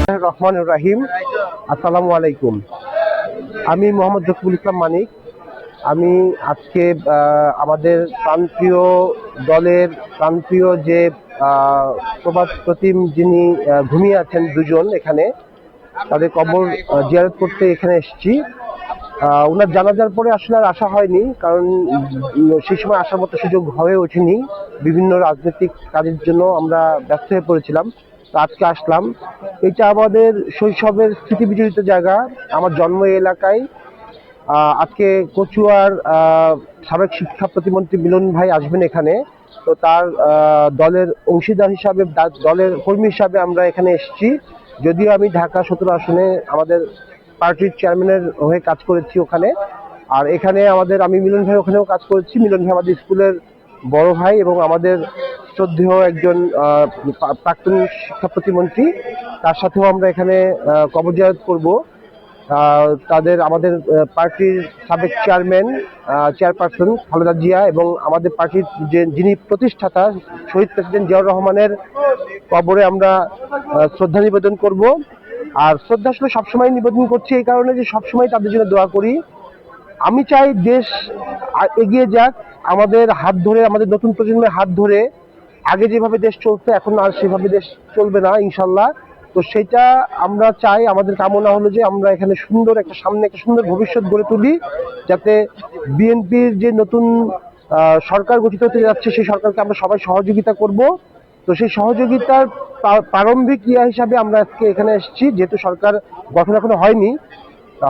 রহমানুর রাহিম। আসসালামু আলাইকুম। আমি মোহাম্মদ রকিবুল ইসলাম মানিক। আমি আজকে আমাদের প্রাণপ্রিয় দলের প্রাণপ্রিয় যে প্রবাদ প্রতিম যিনি ঘুমিয়ে আছেন দুজন, এখানে তাদের কবর জিয়ারত করতে এখানে এসেছি। ওনার জানাজার পরে আসলে আর আসা হয়নি, কারণ সেই সময় আসার মতো সুযোগ হয়ে ওঠেনি। বিভিন্ন রাজনৈতিক কাজের জন্য আমরা ব্যস্ত হয়ে পড়েছিলাম। তো আজকে আসলাম। এটা আমাদের শৈশবের স্মৃতি বিজড়িত জায়গা, আমার জন্ম এই এলাকায়। আজকে কচুয়ার সাবেক শিক্ষা প্রতিমন্ত্রী মিলন ভাই আসবেন এখানে। তো তার দলের অংশীদার হিসাবে, দলের কর্মী হিসাবে আমরা এখানে এসেছি। যদিও আমি ঢাকা 17 আসনে আমাদের পার্টির চেয়ারম্যানের হয়ে কাজ করেছি ওখানে। আর এখানে আমি মিলন ভাই ওখানেও কাজ করেছি। মিলন ভাই আমাদের স্কুলের বড় ভাই এবং আমাদের শ্রদ্ধেয় একজন প্রাক্তন শিক্ষা প্রতিমন্ত্রী। তার সাথেও আমরা এখানে কবর জিয়ারত করবো। আমাদের পার্টির সাবেক চেয়ারপারসন খালেদা জিয়া এবং আমাদের পার্টির যিনি প্রতিষ্ঠাতা শহীদ প্রেসিডেন্ট জিয়াউর রহমানের কবরে আমরা শ্রদ্ধা নিবেদন করব। আর শ্রদ্ধা আসলে সবসময় নিবেদন করছি এই কারণে যে সবসময় তাদের জন্য দোয়া করি। আমি চাই দেশ এগিয়ে যাক, আমাদের হাত ধরে, আমাদের নতুন প্রজন্মের হাত ধরে। আগে যেভাবে দেশ চলছে এখন আর সেভাবে দেশ চলবে না ইনশাল্লাহ। তো সেটা আমরা চাই। আমাদের কামনা হলো যে আমরা এখানে সামনে একটা সুন্দর ভবিষ্যৎ গড়ে তুলি, যাতে বিএনপির যে নতুন সরকার গঠিত হতে যাচ্ছে সেই সরকারকে আমরা সবাই সহযোগিতা করব। তো সেই সহযোগিতার প্রারম্ভিক হিসাবে আমরা আজকে এখানে এসেছি। যেহেতু সরকার গঠন এখনো হয়নি,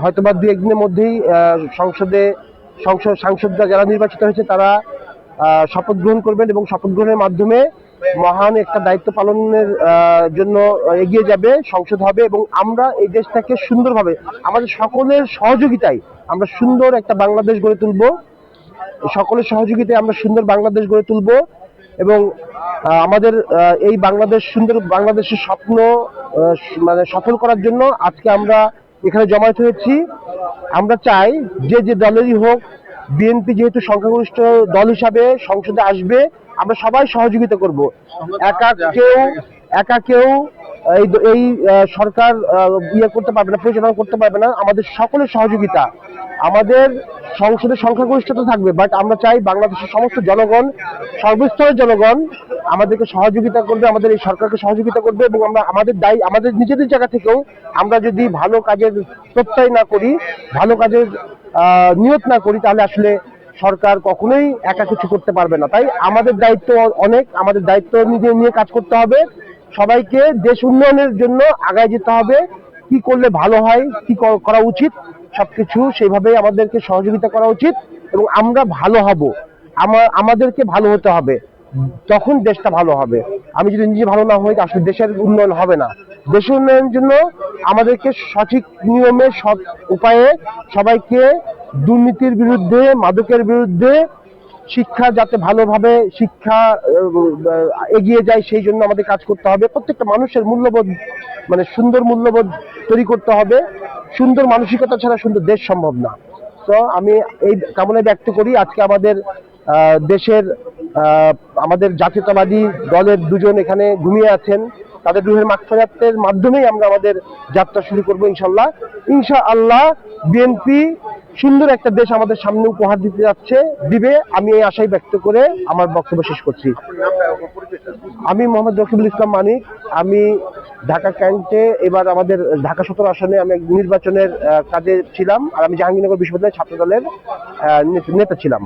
হয়তোবা 2-1 দিনের মধ্যেই সাংসদরা যারা নির্বাচিত হয়েছে তারা শপথ গ্রহণ করবেন এবং শপথ গ্রহণের মাধ্যমে মহান একটা দায়িত্ব পালনের জন্য এগিয়ে যাবে, সংসদ হবে এবং আমরা এই দেশটাকে সুন্দরভাবে আমাদের সকলের সহযোগিতায় আমরা সুন্দর একটা বাংলাদেশ গড়ে তুলব। সকলের সহযোগিতায় আমরা সুন্দর বাংলাদেশ গড়ে তুলব এবং আমাদের এই সুন্দর বাংলাদেশের স্বপ্ন সফল করার জন্য আজকে আমরা এখানে জমায়েত হয়েছি। আমরা চাই যে দলেরই হোক, বিএনপি যেহেতু সংখ্যাগরিষ্ঠ দল হিসাবে সংসদে আসবে, আমরা সবাই সহযোগিতা করব। একা কেউ এই সরকার করতে পারবে না, পরিচালনা করতে পারবে না। আমাদের সকলের সহযোগিতা, আমাদের সংসদের সংখ্যাগরিষ্ঠতা থাকবে, বাট আমরা চাই বাংলাদেশের সমস্ত জনগণ, সর্বস্তরের জনগণ আমাদেরকে সহযোগিতা করবে, আমাদের এই সরকারকে সহযোগিতা করবে এবং আমরা আমাদের নিজেদের জায়গা থেকেও আমরা যদি ভালো কাজের প্রত্যয় না করি, ভালো কাজের নিয়ত না করি, তাহলে আসলে সরকার কখনোই একা কিছু করতে পারবে না। তাই আমাদের দায়িত্ব অনেক, আমাদের দায়িত্ব নিয়ে কাজ করতে হবে। সবাইকে দেশ উন্নয়নের জন্য আগায় যেতে হবে। কি করলে ভালো হয়, কি করা উচিত, সবকিছু সেইভাবেই আমাদেরকে সহযোগিতা করা উচিত এবং আমরা ভালো হব। আমাদেরকে ভালো হতে হবে, তখন দেশটা ভালো হবে। আমি যদি নিজে ভালো না হই, আসলে দেশের উন্নয়ন হবে না। দেশের উন্নয়নের জন্য আমাদেরকে সঠিক নিয়মে, সৎ উপায়ে সবাইকে দুর্নীতির বিরুদ্ধে, মাদকের বিরুদ্ধে, শিক্ষা যাতে ভালোভাবে এগিয়ে যায় সেই জন্য আমাদের কাজ করতে হবে। প্রত্যেকটা মানুষের মূল্যবোধ, সুন্দর মূল্যবোধ তৈরি করতে হবে। সুন্দর মানসিকতা ছাড়া সুন্দর দেশ সম্ভব না। তো আমি এই কামনা ব্যক্ত করি। আজকে আমাদের দেশের আমাদের জাতীয়তাবাদী দলের দুজন এখানে ঘুমিয়ে আছেন, তাদের রুহের মাগফিরাতের মাধ্যমেই আমরা আমাদের যাত্রা শুরু করবো ইনশাআল্লাহ। বিএনপি সুন্দর একটা দেশ আমাদের সামনে উপহার দিবে, আমি এই আশাই ব্যক্ত করে আমার বক্তব্য শেষ করছি। আমি মোহাম্মদ রকিবুল ইসলাম মানিক। আমি ঢাকা ক্যান্টে এবার আমাদের ঢাকা 17 আসনে আমি নির্বাচনের কাজে ছিলাম, আর আমি জাহাঙ্গীরনগর বিশ্ববিদ্যালয়ের ছাত্র দলের নেতা ছিলাম।